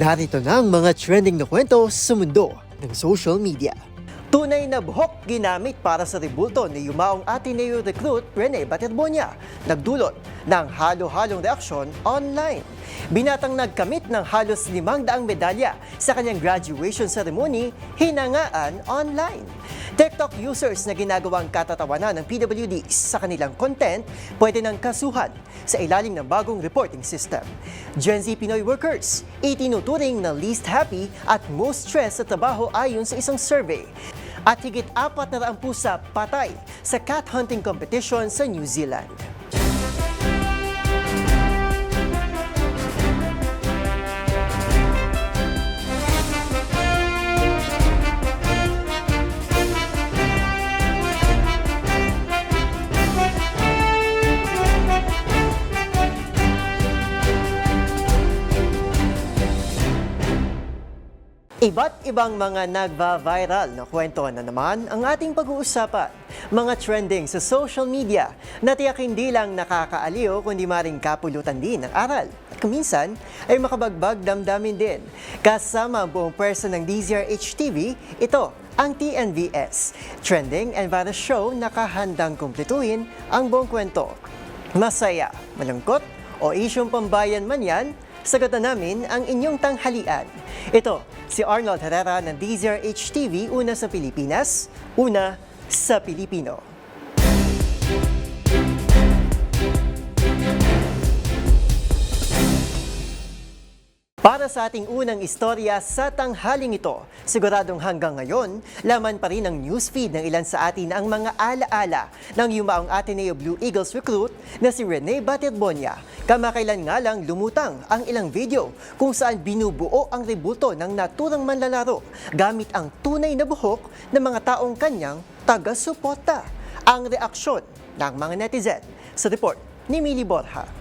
Narito na ang mga trending na kwento sa mundo ng social media. Tunay na buhok ginamit para sa rebulto ni yumaong Ateneo recruit Rene Baterbonia. Nagdulot ng halo-halong reaksyon online. Binatang nagkamit ng halos 500 medalya sa kanyang graduation ceremony, hinangaan online. TikTok users na ginagawang katatawanan ng PWD sa kanilang content pwede nang kasuhan sa ilalim ng bagong reporting system. Gen Z Pinoy workers, itinuturing na least happy at most stressed sa trabaho ayon sa isang survey. At higit 400 pusa patay sa cat hunting competition sa New Zealand. Iba't ibang mga nagva-viral na kwento na naman ang ating pag-uusapan. Mga trending sa social media na tiyak hindi lang nakakaaliw kundi maring kapulutan din ng aral. At kuminsan ay makabagbag damdamin din. Kasama ang buong pwersa ng DZRH TV, ito ang TNVS. Trending and viral show na kahandang kumpletuhin ang buong kwento. Masaya, malungkot o isyong pambayan man yan, sagutan namin ang inyong tanghalian. Ito, si Arnold Herrera ng DZRH TV, una sa Pilipinas, una sa Pilipino. Para sa ating unang istorya sa tanghaling ito, siguradong hanggang ngayon, laman pa rin ang newsfeed ng ilan sa atin ang mga alaala ng yumaong Ateneo Blue Eagles recruit na si Rene Baterbonia. Kamakailan nga lang lumutang ang ilang video kung saan binubuo ang rebulto ng naturang manlalaro gamit ang tunay na buhok ng mga taong kanyang taga-suporta. Ang reaksyon ng mga netizen sa report ni Mili Borja.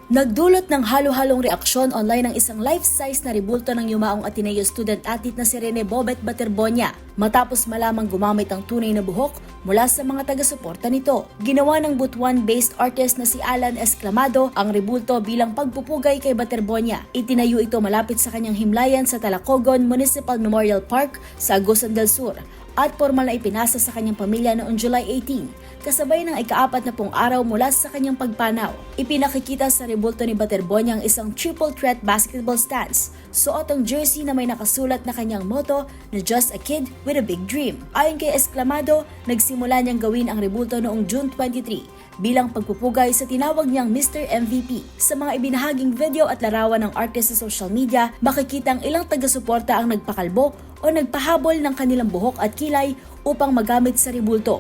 Nagdulot ng halo-halong reaksyon online ang isang life-size na rebulto ng yumaong Ateneo student-athlete na si Rene Bobet Baterbonia matapos malamang gumamit ang tunay na buhok mula sa mga taga-suporta nito. Ginawa ng Butuan-based artist na si Alan Esclamado ang rebulto bilang pagpupugay kay Baterbonia. Itinayo ito malapit sa kanyang himlayan sa Talacogon Municipal Memorial Park sa Agusan del Sur at formal na ipinasa sa kanyang pamilya noong July 18, kasabay ng ika-40 araw mula sa kanyang pagpanaw. Ipinakikita sa rebulto ni Baterbonia ang isang triple threat basketball stance. Suot ang jersey na may nakasulat na kanyang motto na "Just a kid with a big dream". Ayon kay Esclamado, nagsimula niyang gawin ang rebulto noong June 23 bilang pagpupugay sa tinawag niyang Mr. MVP. Sa mga ibinahaging video at larawan ng artist sa social media, makikita ang ilang taga-suporta ang nagpakalbo o nagpahabol ng kanilang buhok at kilay upang magamit sa rebulto.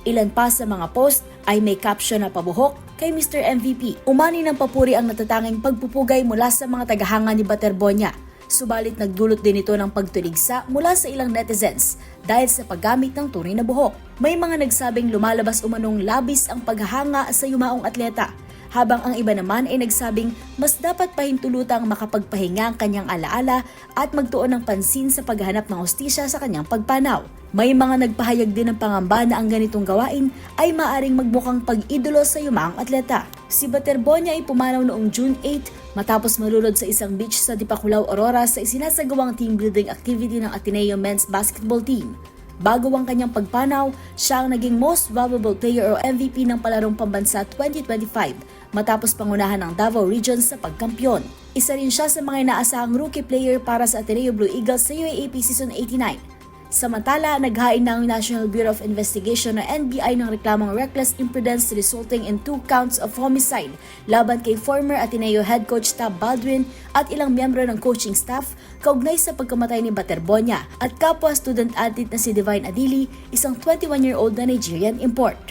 Ilan pa sa mga post ay may caption na pabuhok kay Mr. MVP. Umani ng papuri ang natatanging pagpupugay mula sa mga tagahanga ni Baterbonia. Subalit nagdulot din ito ng pagtuligsa mula sa ilang netizens dahil sa paggamit ng tunay na buhok. May mga nagsabing lumalabas umanong labis ang paghahanga sa yumaong atleta, habang ang iba naman ay nagsabing mas dapat pahintulutang makapagpahinga ang kanyang alaala at magtuon ng pansin sa paghahanap ng hustisya sa kanyang pagpanaw. May mga nagpahayag din ng pangamba na ang ganitong gawain ay maaring magmukhang pag-idolo sa yumaang atleta. Si Baterbonia ay pumanaw noong June 8 matapos malulod sa isang beach sa Dipakulaw, Aurora sa isinasagawang team building activity ng Ateneo Men's Basketball Team. Bago ang kanyang pagpanaw, siya ang naging Most Valuable Player o MVP ng Palarong Pambansa 2025 matapos pangunahan ng Davao Region sa pagkampiyon. Isa rin siya sa mga inaasahang rookie player para sa Ateneo Blue Eagles sa UAAP Season 89. Samantala, naghain ng National Bureau of Investigation o NBI ng reklamong reckless imprudence resulting in 2 counts of homicide laban kay former Ateneo head coach Tab Baldwin at ilang miyembro ng coaching staff kaugnay sa pagkamatay ni Baterbonia at kapwa student-athlete na si Divine Adili, isang 21-year-old na Nigerian import.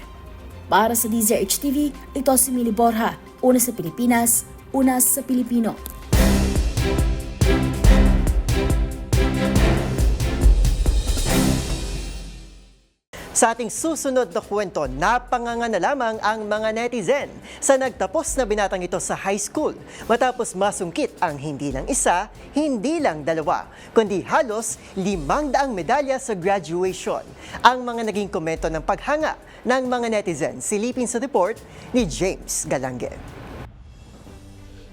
Para sa DZRH TV, ito si Mili Borja, una sa Pilipinas, una sa Pilipino. Sa ating susunod na kwento, napanganga na lamang ang mga netizen sa nagtapos na binatang ito sa high school matapos masungkit ang hindi lang isa, hindi lang dalawa, kundi halos 500 medalya sa graduation. Ang mga naging komento ng paghanga ng mga netizen, silipin sa report ni James Galange.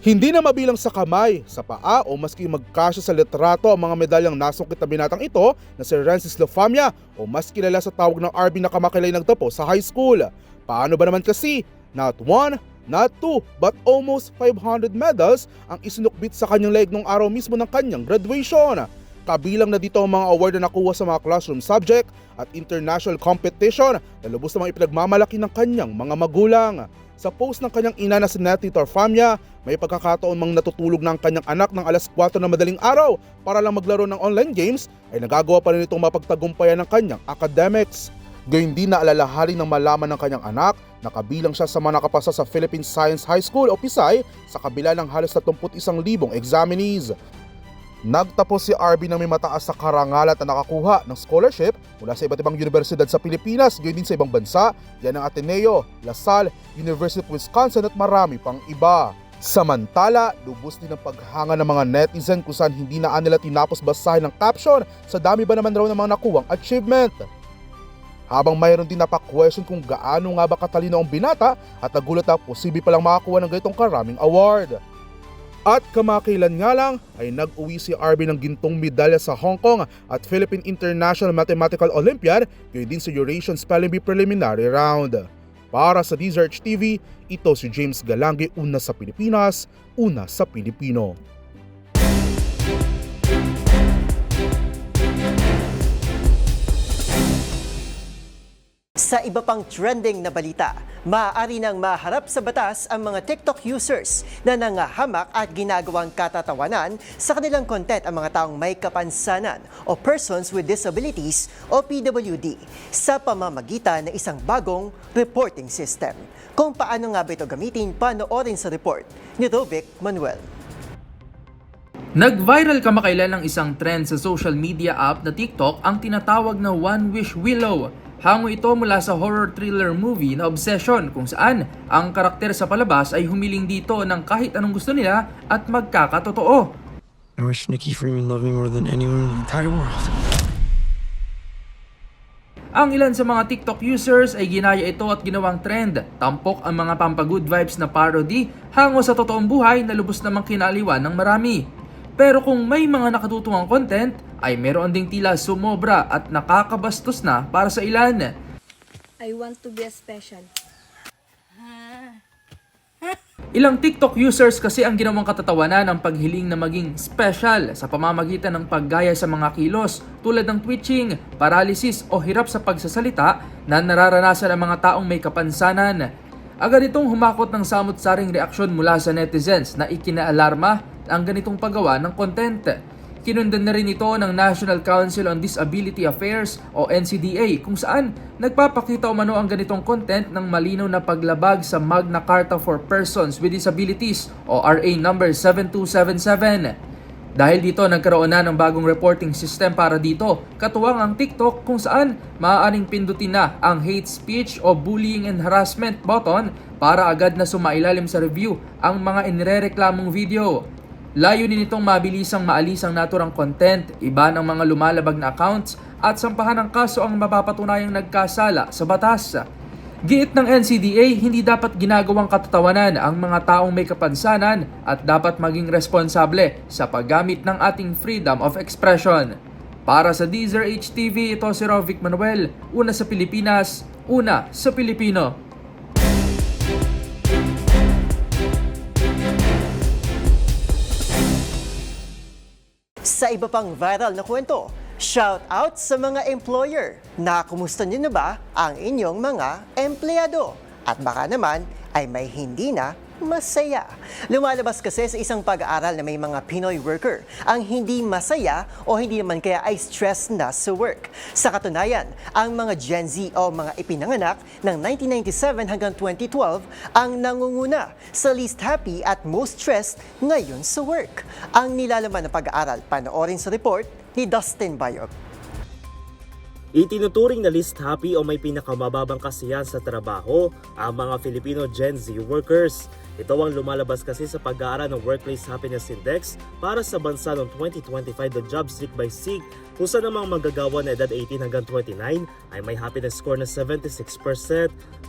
Hindi na mabilang sa kamay, sa paa o maski magkasya sa litrato ang mga medalyang nasungkit na binatang ito na si Rensis Lofamia o mas kilala sa tawag ng RB na kamakilay nagtapo sa high school. Paano ba naman kasi? Not one, not two, but almost 500 medals ang isinukbit sa kanyang leeg nung araw mismo ng kanyang graduation. Kabilang na dito ang mga award na nakuha sa mga classroom subject at international competition na lubos namang ipinagmamalaki ng kanyang mga magulang. Sa post ng kanyang ina na si Nettie Torfamia, may pagkakataon mang natutulog na ang kanyang anak ng alas 4 na madaling araw para lang maglaro ng online games ay nagagawa pa rin itong mapagtagumpayan ng kanyang academics. Gayun din na alalahanin ng malaman ng kanyang anak na kabilang siya sa mga nakapasa sa Philippine Science High School o PSI sa kabila ng halos 31,000 examinees. Nagtapos si RB na may mataas sa karangalan at nakakuha ng scholarship mula sa iba't ibang universidad sa Pilipinas, gayon din sa ibang bansa, yan ang Ateneo, LaSalle, University of Wisconsin at marami pang iba. Samantala, lubos din ang paghanga ng mga netizen kung saan hindi na nila tinapos basahin ng caption sa dami ba naman raw ng mga nakuwang achievement. Habang mayroon din napaka-question kung gaano nga ba katalino ang binata at nagulat na posible palang makakuha ng ganitong karaming award. At kamakailan nga lang ay nag-uwi si RB ng gintong medalya sa Hong Kong at Philippine International Mathematical Olympiad, gayon din sa Eurasian Spelling Bee Preliminary Round. Para sa DZRH TV, ito si James Galange, una sa Pilipinas, una sa Pilipino. Sa iba pang trending na balita, maaari nang maharap sa batas ang mga TikTok users na nangahamak at ginagawang katatawanan sa kanilang content ang mga taong may kapansanan o persons with disabilities o PWD sa pamamagitan ng isang bagong reporting system. Kung paano nga ba ito gamitin, panoorin sa report ni Rovic Manuel. Nag-viral kamakailan ng isang trend sa social media app na TikTok ang tinatawag na One Wish Willow. Hango ito mula sa horror thriller movie na Obsession kung saan ang karakter sa palabas ay humiling dito ng kahit anong gusto nila at magkakatotoo. I wish Nikki Freeman loved me more than anyone in the entire world. Ang ilan sa mga TikTok users ay ginaya ito at ginawang trend. Tampok ang mga pampagood vibes na parody hango sa totoong buhay na lubos namang kinaliwan ng marami. Pero kung may mga nakatutuwang content, ay meron ding tila sumobra at nakakabastos na para sa ilan. I want to be a special. Ilang TikTok users kasi ang ginawang katatawanan ng paghiling na maging special sa pamamagitan ng paggaya sa mga kilos tulad ng twitching, paralysis o hirap sa pagsasalita na nararanasan ng mga taong may kapansanan. Agad itong humakot ng samot-saring reaksyon mula sa netizens na ikinaalarma ang ganitong paggawa ng content. Kinundan na rin ito ng National Council on Disability Affairs o NCDA kung saan nagpapakita umano ang ganitong content ng malinaw na paglabag sa Magna Carta for Persons with Disabilities o RA number 7277. Dahil dito nagkaroon na ng bagong reporting system para dito, katuwang ang TikTok kung saan maaaring pindutin na ang hate speech o bullying and harassment button para agad na sumailalim sa review ang mga inirereklamong video. Layunin nitong mabilisang maalis ang naturang content, iba ng mga lumalabag na accounts at sampahan ng kaso ang mapapatunayang nagkasala sa batas. Giit ng NCDA, hindi dapat ginagawang katatawanan ang mga taong may kapansanan at dapat maging responsable sa paggamit ng ating freedom of expression. Para sa DZRH TV, ito si Rovic Manuel, una sa Pilipinas, una sa Pilipino. Sa iba pang viral na kwento, shout out sa mga employer. Nakumusta niyo na ba ang inyong mga empleyado? At baka naman ay may hindi na masaya. Lumalabas kasi sa isang pag-aaral na may mga Pinoy worker ang hindi masaya o hindi naman kaya ay stress na sa work. Sa katunayan, ang mga Gen Z o mga ipinanganak ng 1997 hanggang 2012 ang nangunguna sa least happy at most stressed ngayon sa work. Ang nilalaman ng pag-aaral, panoorin sa report ni Dustin Bayog. Itinuturing na least happy o may pinakamababang kasiyahan sa trabaho ang mga Filipino Gen Z workers. Ito ang lumalabas kasi sa pag-aaral ng Workplace Happiness Index para sa bansa noong 2025 The Job Streak by SIG, kung saan namang manggagawa na edad 18 hanggang 29 ay may happiness score na 76%.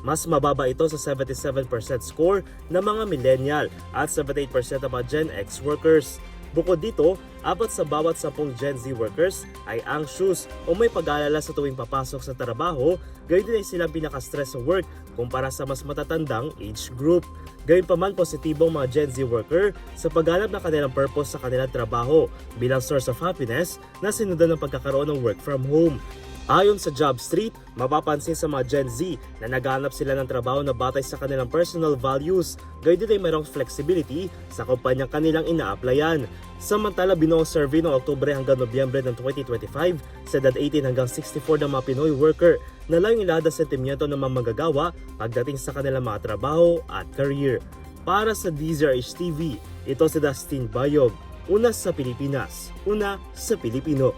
Mas mababa ito sa 77% score ng mga millennial at 78% ng mga Gen X workers. Bukod dito, 4 sa bawat 10 Gen Z workers ay anxious o may pag-aalala sa tuwing papasok sa trabaho, gayon din ay silang pinaka-stress sa work kumpara sa mas matatandang age group. Gayunpaman, positibong mga Gen Z worker sa paghanap ng kanilang purpose sa kanilang trabaho bilang source of happiness na sinundan ng pagkakaroon ng work from home. Ayon sa Job Street, mapapansin sa mga Gen Z na naghahanap sila ng trabaho na batay sa kanilang personal values, gayon din ay mayroong flexibility sa kumpanyang kanilang ina-applyan. Samantala, binuong survey noong Oktubre hanggang Nobyembre ng 2025 sa edad 18 hanggang 64 ng mga Pinoy worker na layong ilahad ang sentimiento ng mga manggagawa pagdating sa kanilang mga trabaho at career. Para sa DZRH TV, ito si Dustin Bayog. Una sa Pilipinas, una sa Pilipino.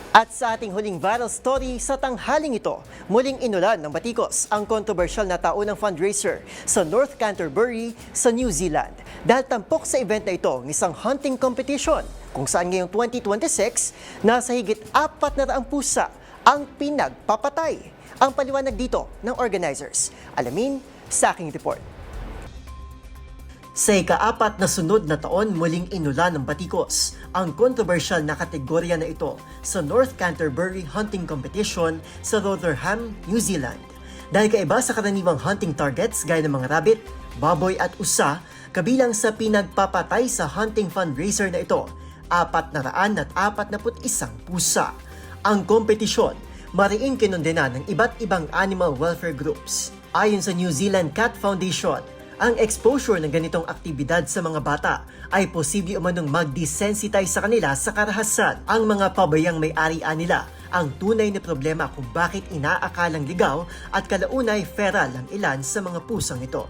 At sa ating huling viral story sa tanghaling ito, muling inulan ng batikos ang kontrobersyal na taunang fundraiser sa North Canterbury sa New Zealand. Dahil tampok sa event na ito ng isang hunting competition kung saan ngayong 2026, nasa higit 400 pusa ang pinagpapatay. Ang paliwanag dito ng organizers. Alamin sa aking report. Sa ika-4 na sunod na taon, muling inulan ng batikos ang kontrobersyal na kategorya na ito sa North Canterbury Hunting Competition sa Rotherham, New Zealand. Dahil kaiba sa karaniwang hunting targets gaya ng mga rabbit, baboy at usa, kabilang sa pinagpapatay sa hunting fundraiser na ito, 441 pusa. Ang kompetisyon, mariing kinondena ng iba't ibang animal welfare groups. Ayon sa New Zealand Cat Foundation, ang exposure ng ganitong aktibidad sa mga bata ay posible umanong mag-desensitize sa kanila sa karahasan. Ang mga pabayang may-arian nila ang tunay na problema kung bakit inaakalang ligaw at kalaunay feral ang ilan sa mga pusang ito.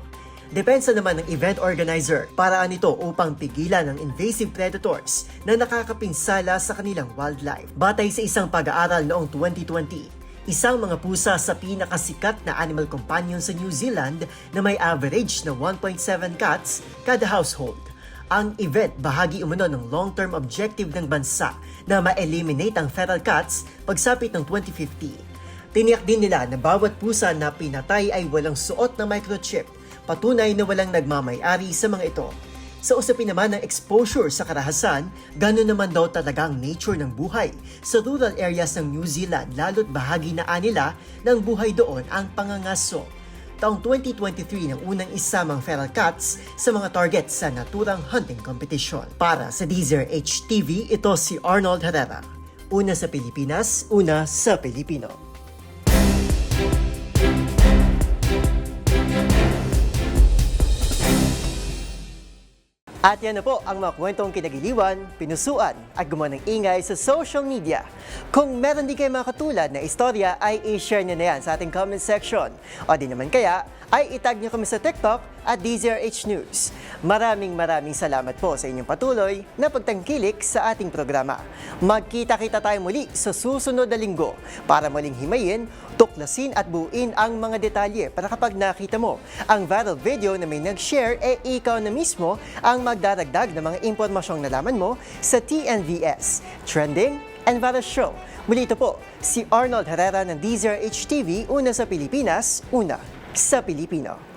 Depensa naman ng event organizer, paraan ito upang pigilan ang invasive predators na nakakapinsala sa kanilang wildlife. Batay sa isang pag-aaral noong 2020, isang mga pusa sa pinakasikat na animal companion sa New Zealand na may average na 1.7 cats kada household. Ang event bahagi umano ng long-term objective ng bansa na ma-eliminate ang feral cats pagsapit ng 2050. Tiniyak din nila na bawat pusa na pinatay ay walang suot na microchip, patunay na walang nagmamay-ari sa mga ito. Sa usapin naman ng exposure sa karahasan, gano'n naman daw talaga ang nature ng buhay sa rural areas ng New Zealand, lalo't bahagi na nila ng buhay doon ang pangangaso. Taong 2023 nang unang isamang feral cats sa mga targets sa naturang hunting competition. Para sa DZRH TV, ito si Arnold Herrera. Una sa Pilipinas, una sa Pilipino. At yan na po ang mga kwentong kinagiliwan, pinusuan at gumawa ng ingay sa social media. Kung meron din kayo mga katulad na istorya ay i-share nyo na yan sa ating comment section. O di naman kaya ay itag nyo kami sa TikTok at DZRH News. Maraming salamat po sa inyong patuloy na pagtangkilik sa ating programa. Magkita-kita tayo muli sa susunod na linggo para muling himayin, tuklasin at buuin ang mga detalye para kapag nakita mo ang viral video na may nag-share, ikaw na mismo ang magdaragdag ng mga impormasyong nalaman mo sa TNVS, Trending and Viral Show. Muli ito po, si Arnold Herrera ng DZRH TV, una sa Pilipinas, una sa Pilipino.